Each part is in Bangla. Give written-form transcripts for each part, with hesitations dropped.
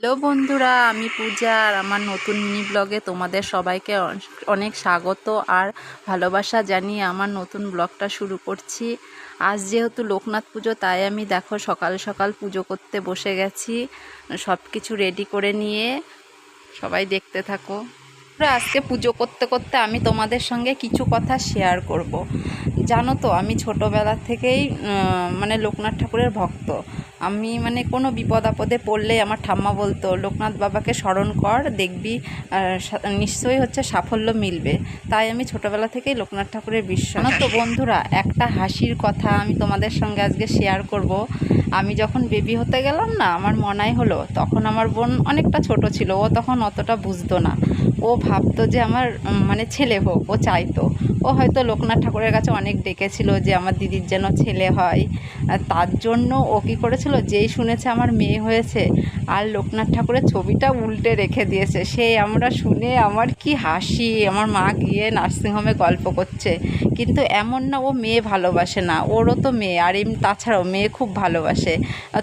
হ্যালো বন্ধুরা, আমি পূজা আর আমার নতুন মিনি ব্লগে তোমাদের সবাইকে অনেক স্বাগত আর ভালোবাসা জানিয়ে আমার নতুন ব্লগটা শুরু করছি। আজ যেহেতু লোকনাথ পুজো, তাই আমি দেখো সকাল সকাল পুজো করতে বসে গেছি, সব কিছু রেডি করে নিয়ে। সবাই দেখতে থাকো। আজকে পুজো করতে করতে আমি তোমাদের সঙ্গে কিছু কথা শেয়ার করব। জানো তো, আমি ছোটোবেলা থেকেই মানে লোকনাথ ঠাকুরের ভক্ত। আমি মানে কোনো বিপদ আপদে পড়লেই আমার ঠাম্মা বলতো, লোকনাথ বাবাকে স্মরণ কর, দেখবি নিশ্চয়ই সাফল্য মিলবে। তাই আমি ছোটোবেলা থেকেই লোকনাথ ঠাকুরের বিশ্বাস। জানো তো বন্ধুরা, একটা হাসির কথা আমি তোমাদের সঙ্গে আজকে শেয়ার করব। আমি যখন বেবি হতে গেলাম না, আমার মনাই হলো, তখন আমার বোন অনেকটা ছোট ছিল, ও তখন অতটা বুঝতো না। ও ভাবতো যে আমার মানে ছেলে হোক, ও চাইতো। ও হয়তো লোকনাথ ঠাকুরের কাছে অনেক ডেকেছিল যে আমার দিদির যেন ছেলে হয়। তার জন্য ও কী করেছিল, যেই শুনেছে আমার মেয়ে হয়েছে, আর লোকনাথ ঠাকুরের ছবিটা উল্টে রেখে দিয়েছে। সেই আমরা শুনে আমার কি হাসি। আমার মা গিয়ে নার্সিংহোমে গল্প করছে, কিন্তু এমন না ও মেয়ে ভালোবাসে না, ওরও তো মেয়ে, আর এমনি তাছাড়াও মেয়ে খুব ভালোবাসে।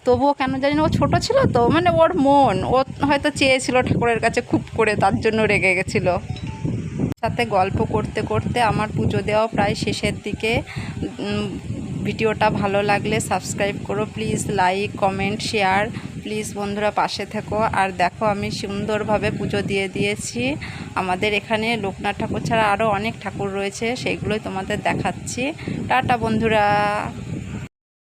তবুও কেন জানি না, ও ছোটো ছিল তো, মানে ওর মন, ও হয়তো চেয়েছিল ঠাকুরের কাছে খুব করে, তার জন্য রেগে গেছিলো। সাথে গল্প করতে করতে আমার পুজো দেওয়া প্রায় শেষের দিকে। ভিডিওটা ভালো লাগলে সাবস্ক্রাইব করো please, like comment share please বন্ধুরা, পাশে থেকো। আর দেখো আমি সুন্দরভাবে পুজো দিয়ে দিয়েছি। আমাদের এখানে লোকনাথ ঠাকুর ছাড়া আরও অনেক ঠাকুর রয়েছে, সেইগুলোই তোমাদের দেখাচ্ছি। টাটা বন্ধুরা।